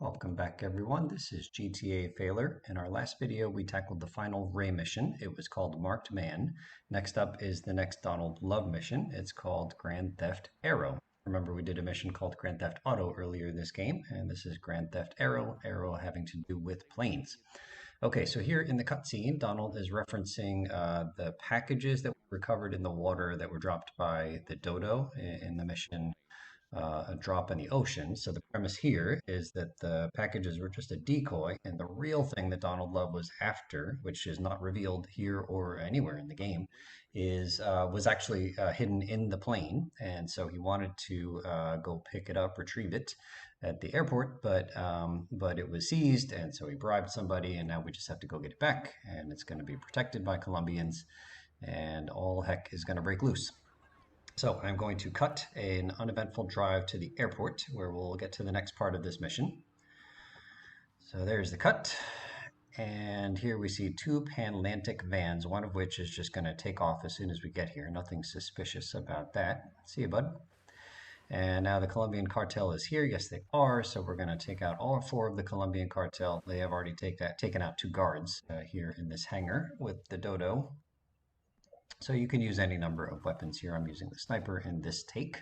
Welcome back everyone, this is GTA Failer. In our last video we tackled the final Ray mission. It was called Marked Man. Next up is the next Donald Love mission. It's called Grand Theft Aero. Remember we did a mission called Grand Theft Auto earlier this game, and this is Grand Theft Aero, Aero having to do with planes. Okay, so here in the cutscene, Donald is referencing the packages that were recovered in the water that were dropped by the Dodo in the mission A Drop in the Ocean. So the premise here is that the packages were just a decoy, and the real thing that Donald Love was after, which is not revealed here or anywhere in the game, is was actually hidden in the plane, and so he wanted to go pick it up, retrieve it at the airport, but it was seized, and so he bribed somebody, and now we just have to go get it back, and it's going to be protected by Colombians, and all heck is going to break loose. So I'm going to cut an uneventful drive to the airport where we'll get to the next part of this mission. So there's the cut. And here we see two Panlantic vans, one of which is just going to take off as soon as we get here. Nothing suspicious about that. See you, bud. And now the Colombian cartel is here. Yes, they are. So we're going to take out all four of the Colombian cartel. They have already taken out two guards here in this hangar with the Dodo. So you can use any number of weapons here. I'm using the sniper in this take.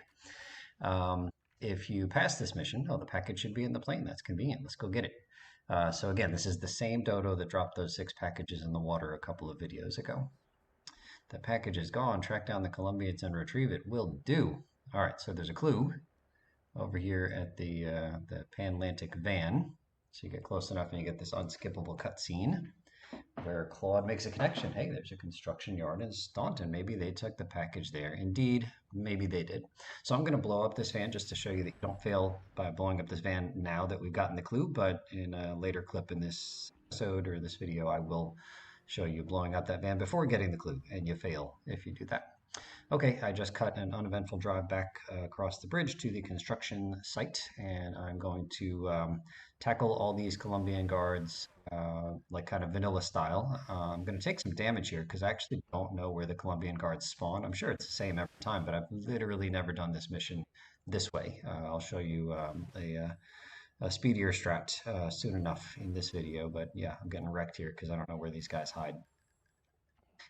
If you pass this mission, oh, the package should be in the plane. That's convenient. Let's go get it. So again, this is the same Dodo that dropped those 6 packages in the water a couple of videos ago. The package is gone. Track down the Colombians and retrieve it. Will do. All right, so there's a clue over here at the Panlantic van. So you get close enough and you get this unskippable cutscene where Claude makes a connection. Hey, there's a construction yard in Staunton. Maybe they took the package there. Indeed, maybe they did. So I'm going to blow up this van just to show you that you don't fail by blowing up this van now that we've gotten the clue, but in a later clip in this episode or this video, I will show you blowing up that van before getting the clue, and you fail if you do that. Okay, I just cut an uneventful drive back across the bridge to the construction site, and I'm going to tackle all these Colombian guards like kind of vanilla style. I'm going to take some damage here because I actually don't know where the Colombian guards spawn. I'm sure it's the same every time, but I've literally never done this mission this way. I'll show you a speedier strat soon enough in this video, but yeah, I'm getting wrecked here because I don't know where these guys hide.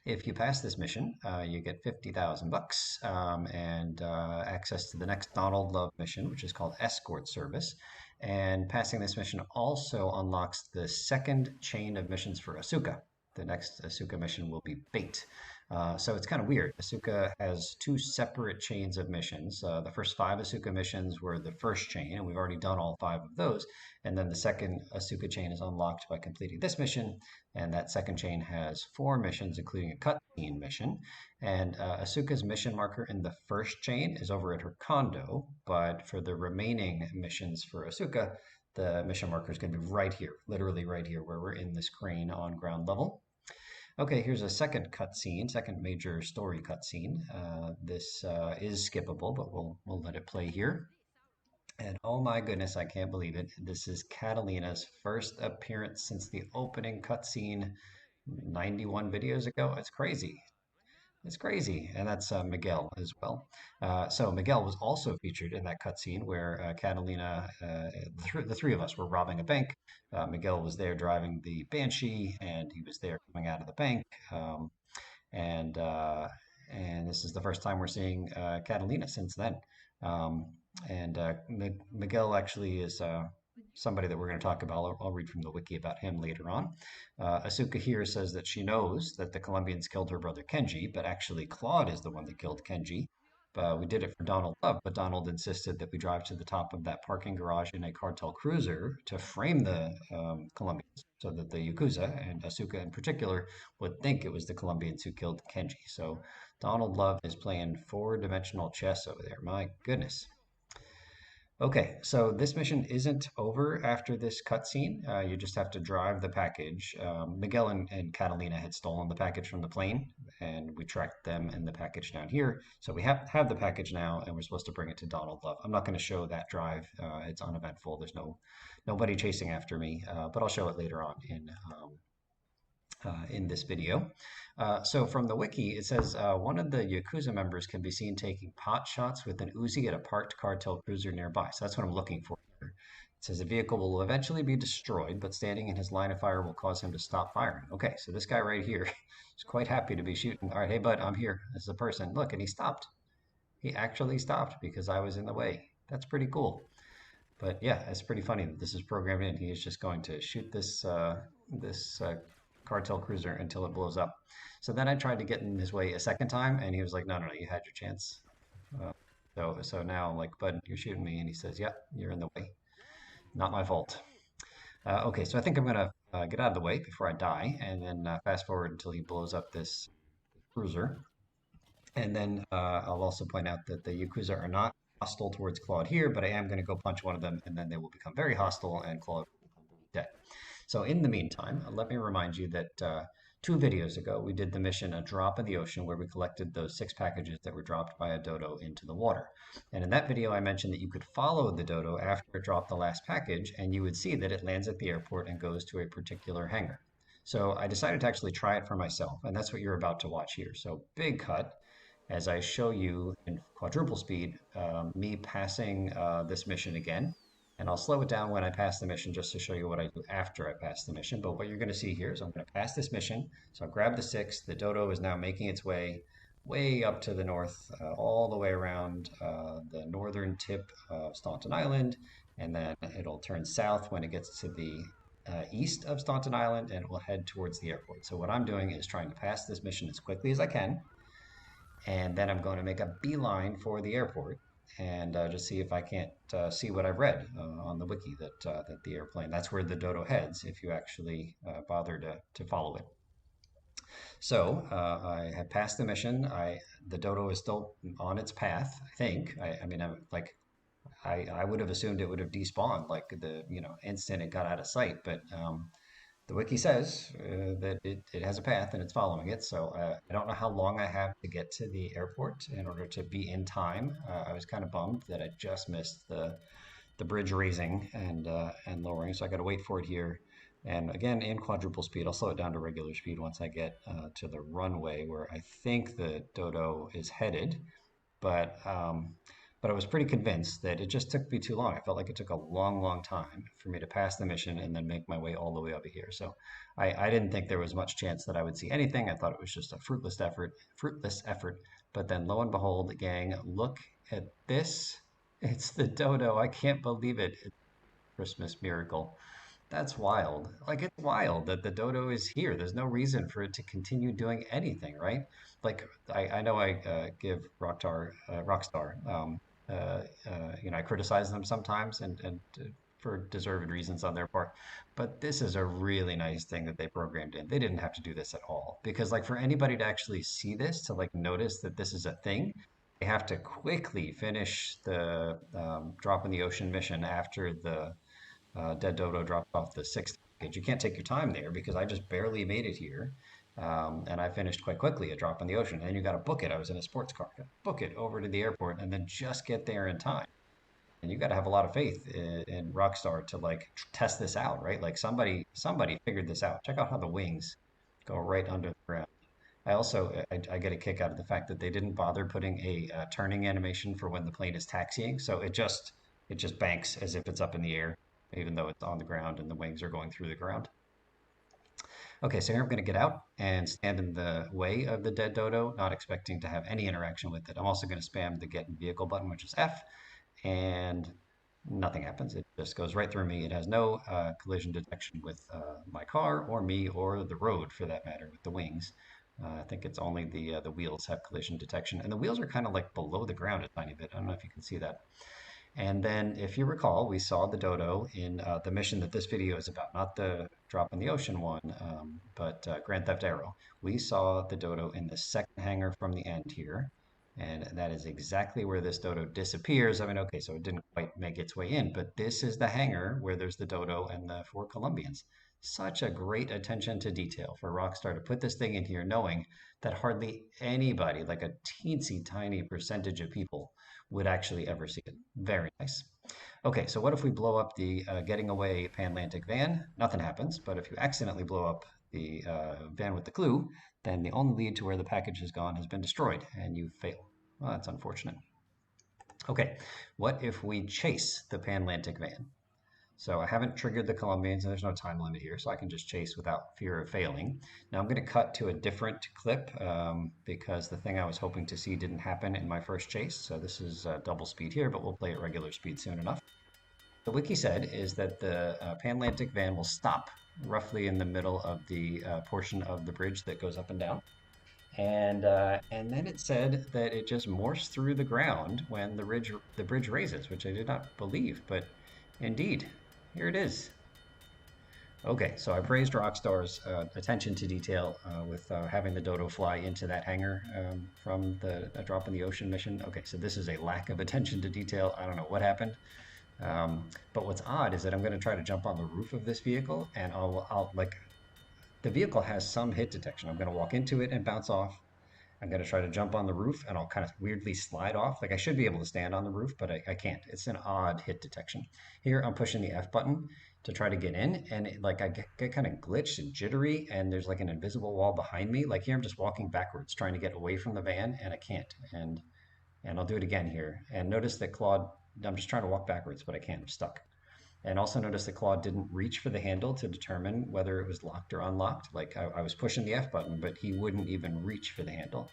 If you pass this mission, you get 50,000 bucks and access to the next Donald Love mission, which is called Escort Service. And passing this mission also unlocks the second chain of missions for Asuka. The next Asuka mission will be Bait. So it's kind of weird. Asuka has 2 separate chains of missions. The first 5 Asuka missions were the first chain, and we've already done all 5 of those. And then the second Asuka chain is unlocked by completing this mission, and that second chain has 4 missions, including a cutscene mission. And Asuka's mission marker in the first chain is over at her condo, but for the remaining missions for Asuka, the mission marker is going to be right here, literally right here, where we're in this crane on ground level. Okay, here's a second cutscene, second major story cutscene. This is skippable, but we'll let it play here. And oh my goodness, I can't believe it. This is Catalina's first appearance since the opening cutscene 91 videos ago. It's crazy. It's crazy. And that's Miguel as well. So Miguel was also featured in that cutscene where Catalina, the 3 of us were robbing a bank. Miguel was there driving the Banshee, and he was there coming out of the bank. And this is the first time we're seeing Catalina since then. Miguel actually is somebody that we're going to talk about. I'll read from the wiki about him later on. Asuka here says that she knows that the Colombians killed her brother Kenji, but actually Claude is the one that killed Kenji. We did it for Donald Love, but Donald insisted that we drive to the top of that parking garage in a cartel cruiser to frame the Colombians so that the Yakuza, and Asuka in particular, would think it was the Colombians who killed Kenji. So Donald Love is playing 4-dimensional chess over there. My goodness. Okay, so this mission isn't over after this cutscene. You just have to drive the package. Miguel and Catalina had stolen the package from the plane, and we tracked them and the package down here. So we have the package now, and we're supposed to bring it to Donald Love. I'm not going to show that drive. It's uneventful. There's nobody chasing after me, but I'll show it later on in this video. So from the wiki, it says one of the Yakuza members can be seen taking pot shots with an Uzi at a parked cartel cruiser nearby. So that's what I'm looking for here. It says the vehicle will eventually be destroyed, but standing in his line of fire will cause him to stop firing. Okay, so this guy right here is quite happy to be shooting. All right, hey bud, I'm here. This is a person. Look, and he stopped. He actually stopped because I was in the way. That's pretty cool. But yeah, it's pretty funny that this is programmed in. He is just going to shoot this cartel cruiser until it blows up. So then I tried to get in his way a second time, and he was like, "No, no, no, you had your chance." Uh, so now I'm like, "Bud, you're shooting me," and he says, "Yep, you're in the way. Not my fault." Okay, so I think I'm gonna get out of the way before I die, and then fast forward until he blows up this cruiser. And then I'll also point out that the Yakuza are not hostile towards Claude here, but I am going to go punch one of them, and then they will become very hostile, and Claude will be dead. So in the meantime, let me remind you that 2 videos ago, we did the mission A Drop in the Ocean, where we collected those 6 packages that were dropped by a dodo into the water. And in that video, I mentioned that you could follow the dodo after it dropped the last package, and you would see that it lands at the airport and goes to a particular hangar. So I decided to actually try it for myself, and that's what you're about to watch here. So big cut as I show you in quadruple speed, me passing this mission again. And I'll slow it down when I pass the mission just to show you what I do after I pass the mission. But what you're going to see here is I'm going to pass this mission. So I'll grab the 6. The dodo is now making its way up to the north, all the way around the northern tip of Staunton Island. And then it'll turn south when it gets to the east of Staunton Island, and it will head towards the airport. So what I'm doing is trying to pass this mission as quickly as I can, and then I'm going to make a beeline for the airport and just see if I can't see what I've read on the wiki that the airplane, that's where the dodo heads if you actually bother to follow it. So I have passed the mission. The dodo is still on its path, I think. I mean, I would have assumed it would have despawned like the instant it got out of sight, but the wiki says that it has a path and it's following it. So I don't know how long I have to get to the airport in order to be in time. I was kind of bummed that I just missed the bridge raising and lowering, so I got to wait for it here. And again, in quadruple speed, I'll slow it down to regular speed once I get to the runway where I think the dodo is headed. But but I was pretty convinced that it just took me too long. I felt like it took a long, long time for me to pass the mission and then make my way all the way over here. So I didn't think there was much chance that I would see anything. I thought it was just a fruitless effort. But then lo and behold, gang, look at this. It's the dodo. I can't believe it. It's a Christmas miracle. That's wild. Like, it's wild that the dodo is here. There's no reason for it to continue doing anything, right? Like, I know I give Rockstar, I criticize them sometimes and for deserved reasons on their part. But this is a really nice thing that they programmed in. They didn't have to do this at all because, like, for anybody to actually see this, to like notice that this is a thing, they have to quickly finish the drop in the ocean mission after the Dead Dodo dropped off the 6th package. You can't take your time there because I just barely made it here. And I finished quite quickly a drop in the ocean. And you got to book it. I was in a sports car. Book it over to the airport and then just get there in time. And you got to have a lot of faith in Rockstar to like test this out, right? Like somebody figured this out. Check out how the wings go right under the ground. I also I get a kick out of the fact that they didn't bother putting a turning animation for when the plane is taxiing, so it just banks as if it's up in the air, even though it's on the ground and the wings are going through the ground. Okay, so here I'm going to get out and stand in the way of the dead dodo, not expecting to have any interaction with it. I'm also going to spam the get in vehicle button, which is F, and nothing happens. It just goes right through me. It has no collision detection with my car or me or the road for that matter with the wings. I think it's only the wheels have collision detection, and the wheels are kind of like below the ground a tiny bit. I don't know if you can see that. And then, if you recall, we saw the dodo in the mission that this video is about, not the drop in the ocean one, but Grand Theft Aero. We saw the dodo in the second hangar from the end here, and that is exactly where this dodo disappears. I mean, okay, so it didn't quite make its way in, but this is the hangar where there's the dodo and the 4 Colombians. Such a great attention to detail for Rockstar to put this thing in here, knowing that hardly anybody, like a teensy tiny percentage of people, would actually ever see it. Very nice. Okay, so what if we blow up the getting away Panlantic van? Nothing happens, but if you accidentally blow up the van with the clue, then the only lead to where the package has gone has been destroyed, and you fail. Well, that's unfortunate. Okay, what if we chase the Panlantic van? So I haven't triggered the Colombians, and there's no time limit here, so I can just chase without fear of failing. Now I'm going to cut to a different clip because the thing I was hoping to see didn't happen in my first chase. So this is double speed here, but we'll play at regular speed soon enough. The wiki said is that the Panlantic van will stop roughly in the middle of the portion of the bridge that goes up and down. And then it said that it just morphs through the ground when the bridge raises, which I did not believe, but indeed, here it is. Okay, so I praised Rockstar's attention to detail with having the dodo fly into that hangar from the Drop in the Ocean mission. Okay, so this is a lack of attention to detail. I don't know what happened. But what's odd is that I'm going to try to jump on the roof of this vehicle, and I'll like the vehicle has some hit detection. I'm going to walk into it and bounce off. I'm going to try to jump on the roof, and I'll kind of weirdly slide off. Like I should be able to stand on the roof, but I can't. It's an odd hit detection. Here I'm pushing the F button to try to get in, and like I get kind of glitched and jittery, and there's like an invisible wall behind me. Like here I'm just walking backwards trying to get away from the van, and I can't. And I'll do it again here. And notice that Claude, I'm just trying to walk backwards, but I can't. I'm stuck. And also notice that Claude didn't reach for the handle to determine whether it was locked or unlocked. Like I was pushing the F button, but he wouldn't even reach for the handle.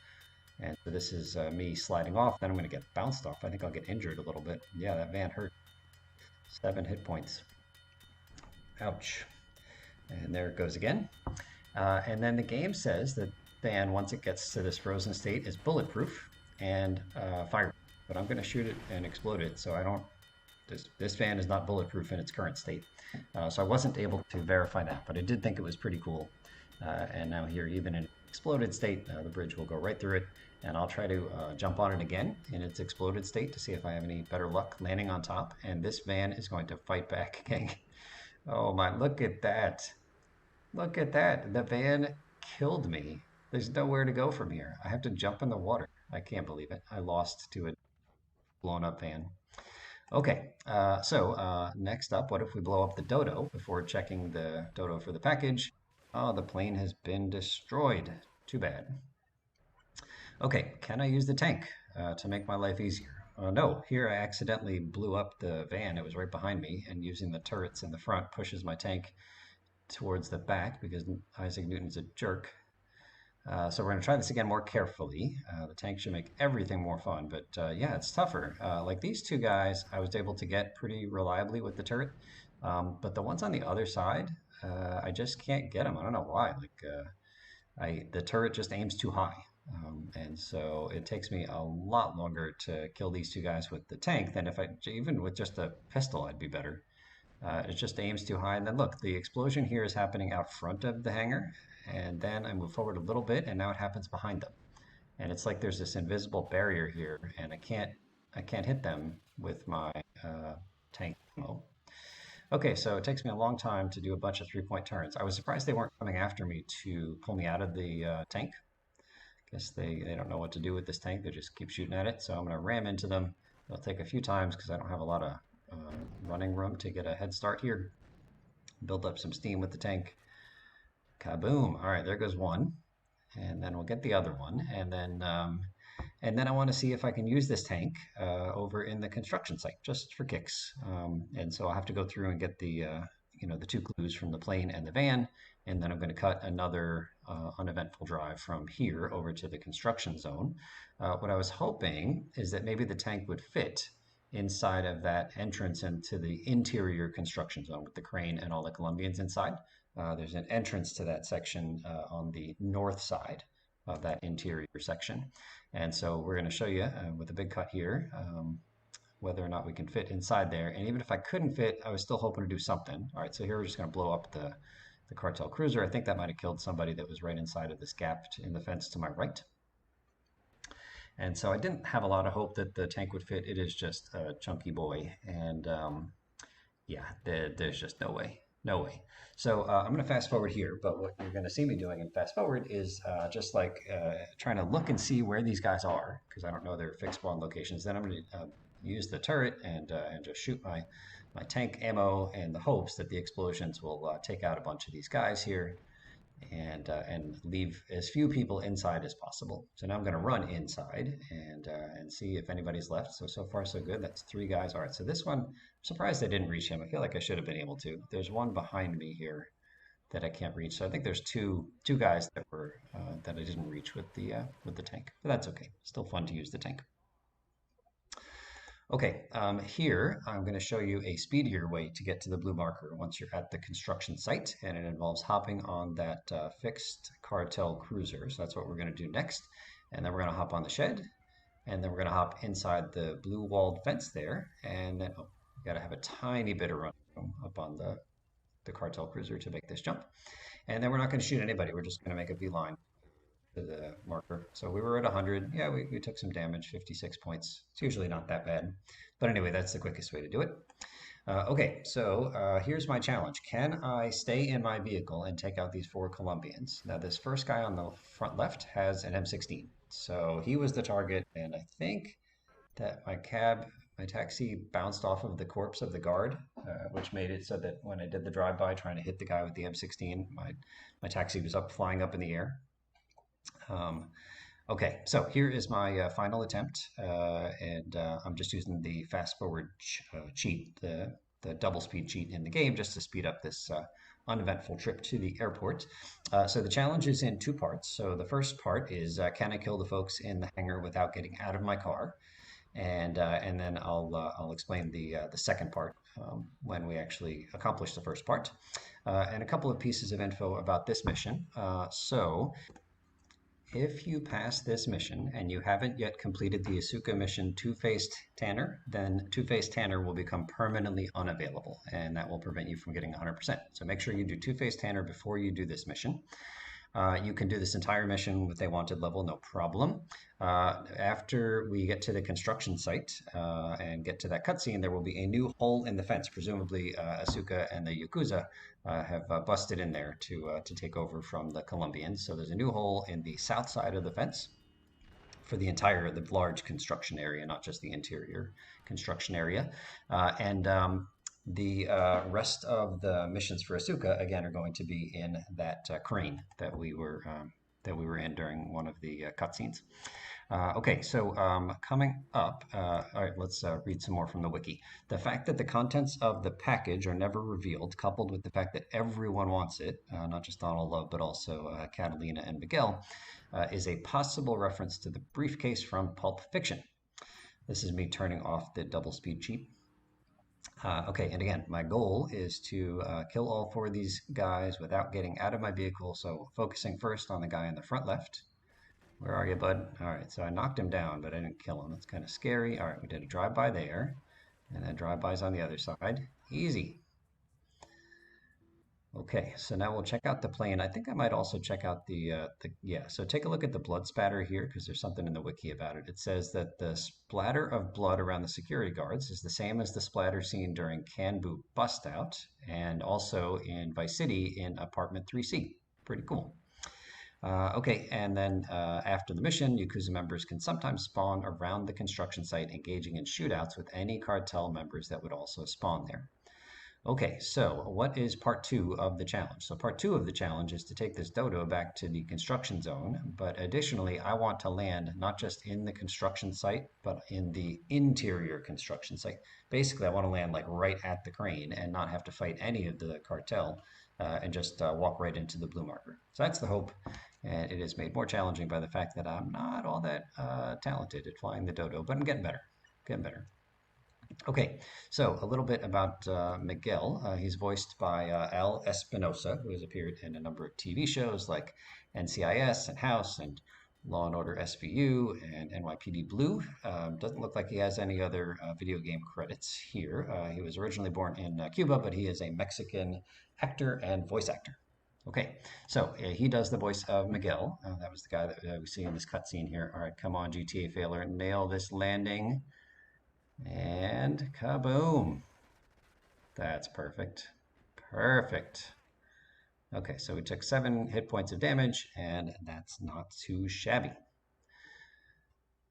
And so this is me sliding off. Then I'm going to get bounced off. I think I'll get injured a little bit. Yeah, that van hurt. 7 hit points. Ouch. And there it goes again. And then the game says that van, once it gets to this frozen state, is bulletproof and fire. But I'm going to shoot it and explode it, so I don't. This van is not bulletproof in its current state. So I wasn't able to verify that, but I did think it was pretty cool. And now here, even in exploded state, the bridge will go right through it, and I'll try to jump on it again in its exploded state to see if I have any better luck landing on top. And this van is going to fight back again. Oh my, look at that. Look at that. The van killed me. There's nowhere to go from here. I have to jump in the water. I can't believe it. I lost to a blown up van. Okay, so next up, what if we blow up the dodo before checking the dodo for the package? Oh, the plane has been destroyed. Too bad. Okay, can I use the tank to make my life easier? No, here I accidentally blew up the van. It was right behind me, and using the turrets in the front pushes my tank towards the back because Isaac Newton's a jerk. So we're going to try this again more carefully. The tank should make everything more fun, but yeah, it's tougher. Like these two guys, I was able to get pretty reliably with the turret, but the ones on the other side, I just can't get them. I don't know why. Like the turret just aims too high, and so it takes me a lot longer to kill these two guys with the tank than if even with just a pistol, I'd be better. It just aims too high. And then look, the explosion here is happening out front of the hangar. And then I move forward a little bit, and now it happens behind them. And it's like there's this invisible barrier here, and I can't hit them with my tank ammo. Okay, so it takes me a long time to do a bunch of 3-point turns. I was surprised they weren't coming after me to pull me out of the tank. Guess they don't know what to do with this tank. They just keep shooting at it. So I'm going to ram into them. It'll take a few times because I don't have a lot of running room to get a head start here. Build up some steam with the tank. Kaboom. All right, there goes one. And then we'll get the other one. And then I want to see if I can use this tank over in the construction site, just for kicks. And so I'll have to go through and get the the 2 clues from the plane and the van. And then I'm going to cut another uneventful drive from here over to the construction zone. What I was hoping is that maybe the tank would fit inside of that entrance into the interior construction zone with the crane and all the Colombians inside. There's an entrance to that section on the north side of that interior section. And so we're going to show you with a big cut here whether or not we can fit inside there. And even if I couldn't fit, I was still hoping to do something. All right, so here we're just going to blow up the cartel cruiser. I think that might have killed somebody that was right inside of this gap in the fence to my right. And so I didn't have a lot of hope that the tank would fit. It is just a chunky boy. And yeah, there's just no way. No way. So I'm going to fast forward here, but what you're going to see me doing in fast forward is just like trying to look and see where these guys are, because I don't know their fixed spawn locations. Then I'm going to use the turret and just shoot my tank ammo in the hopes that the explosions will take out a bunch of these guys here. and leave as few people inside as possible. So now I'm going to run inside and see if anybody's left. So far so good. That's three guys. All right. So this one, I'm surprised I didn't reach him. I feel like I should have been able to. There's one behind me here that I can't reach. So I think there's two guys that were that I didn't reach with the tank. But that's okay. Still fun to use the tank. Okay, here I'm going to show you a speedier way to get to the blue marker once you're at the construction site, and it involves hopping on that fixed cartel cruiser. So that's what we're going to do next. And then we're going to hop on the shed, and then we're going to hop inside the blue walled fence there, and then oh, you got to have a tiny bit of run up on the cartel cruiser to make this jump. And then we're not going to shoot anybody. We're just going to make a beeline to the marker. So we were at 100. Yeah, we took some damage, 56 points. It's usually not that bad. But anyway, that's the quickest way to do it. Okay, so here's my challenge. Can I stay in my vehicle and take out these four Colombians? Now, this first guy on the front left has an M16. So he was the target, and I think that my taxi bounced off of the corpse of the guard, which made it so that when I did the drive-by trying to hit the guy with the M16, my taxi was flying up in the air. Um, okay, so here is my final attempt, and I'm just using the fast forward cheat, the double speed cheat in the game, just to speed up this uneventful trip to the airport. So the challenge is in two parts. So the first part is can I kill the folks in the hangar without getting out of my car? And then I'll explain the second part when we actually accomplish the first part, and a couple of pieces of info about this mission. So if you pass this mission and you haven't yet completed the Asuka mission Two-Faced Tanner, then Two-Faced Tanner will become permanently unavailable, and that will prevent you from getting 100%. So make sure you do Two-Faced Tanner before you do this mission. You can do this entire mission with a wanted level, no problem. After we get to the construction site and get to that cutscene, there will be a new hole in the fence. Presumably, Asuka and the Yakuza have busted in there to take over from the Colombians. So there's a new hole in the south side of the fence for the large construction area, not just the interior construction area. The rest of the missions for Asuka again are going to be in that crane that we were in during one of the cutscenes. Okay, so coming up, all right, let's read some more from the wiki. The fact that the contents of the package are never revealed, coupled with the fact that everyone wants it, not just Donald Love, but also Catalina and Miguel, is a possible reference to the briefcase from Pulp Fiction. This is me turning off the double speed cheat. Okay, and again, my goal is to kill all four of these guys without getting out of my vehicle. So focusing first on the guy in the front left. Where are you, bud? All right, so I knocked him down, but I didn't kill him. That's kind of scary. All right, we did a drive-by there, and then drive-bys on the other side. Easy. Okay, so now we'll check out the plane. I think I might also check out yeah, so take a look at the blood spatter here because there's something in the wiki about it. It says that the splatter of blood around the security guards is the same as the splatter seen during Canbu bust out and also in Vice City in apartment 3C. Pretty cool. Okay, and then after the mission, Yakuza members can sometimes spawn around the construction site, engaging in shootouts with any cartel members that would also spawn there. Okay, so what is part two of the challenge? So part two of the challenge is to take this dodo back to the construction zone, but additionally, I want to land not just in the construction site, but in the interior construction site. Basically, I want to land like right at the crane and not have to fight any of the cartel and just walk right into the blue marker. So that's the hope, and it is made more challenging by the fact that I'm not all that talented at flying the dodo, but I'm getting better, getting better. Okay, so a little bit about Miguel. He's voiced by Al Espinosa, who has appeared in a number of TV shows like NCIS and House and Law and Order SVU and NYPD Blue. Doesn't look like he has any other video game credits here. He was originally born in Cuba, but he is a Mexican actor and voice actor. Okay, so he does the voice of Miguel. That was the guy that we see in this cutscene here. All right, come on, GTA Failure, nail this landing. And kaboom. That's perfect. Perfect. Okay, so we took 7 hit points of damage, and that's not too shabby.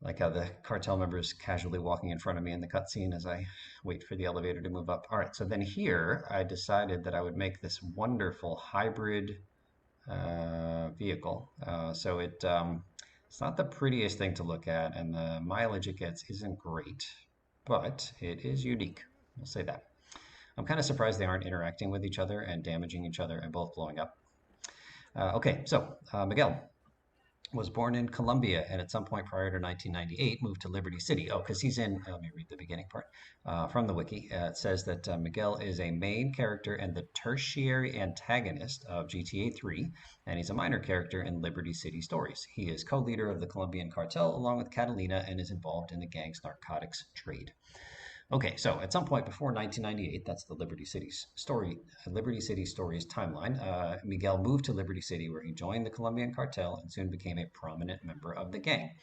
Like how the cartel members casually walking in front of me in the cutscene as I wait for the elevator to move up. All right, so then here I decided that I would make this wonderful hybrid vehicle. It's not the prettiest thing to look at, and the mileage it gets isn't great, but it is unique. We'll say that. I'm kind of surprised they aren't interacting with each other and damaging each other and both blowing up. Miguel was born in Colombia and at some point prior to 1998 moved to Liberty City. Oh, because he's in, let me read the beginning part from the wiki. It says that Miguel is a main character and the tertiary antagonist of GTA 3, and he's a minor character in Liberty City Stories. He is co leader of the Colombian cartel along with Catalina and is involved in the gang's narcotics trade. Okay, so at some point before 1998, that's the Liberty City Stories timeline. Miguel moved to Liberty City, where he joined the Colombian cartel and soon became a prominent member of the gang.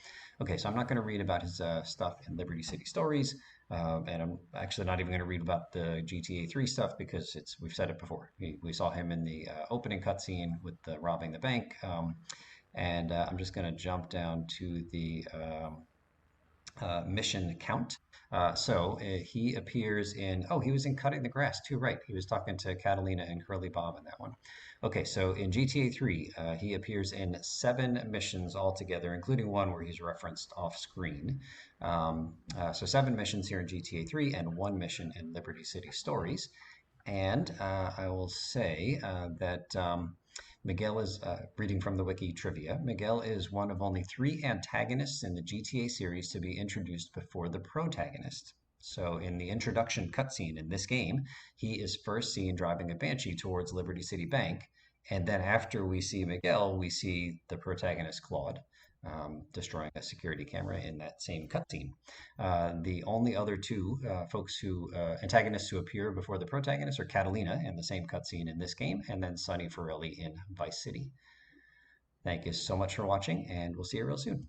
Okay, so I'm not going to read about his stuff in Liberty City Stories, and I'm actually not even going to read about the GTA 3 stuff because we've said it before. We saw him in the opening cutscene with robbing the bank, and I'm just going to jump down to the mission count. He appears in, oh, he was in Cutting the Grass too, right? He was talking to Catalina and Curly Bob in that one. Okay, so in GTA 3, he appears in 7 missions altogether, including one where he's referenced off screen. So 7 missions here in GTA 3 and 1 mission in Liberty City Stories. And I will say that Miguel is, reading from the wiki trivia, Miguel is one of only 3 antagonists in the GTA series to be introduced before the protagonist. So in the introduction cutscene in this game, he is first seen driving a Banshee towards Liberty City Bank. And then after we see Miguel, we see the protagonist, Claude, destroying a security camera in that same cutscene. The only other 2 antagonists who appear before the protagonist are Catalina in the same cutscene in this game, and then Sonny Forelli in Vice City. Thank you so much for watching, and we'll see you real soon.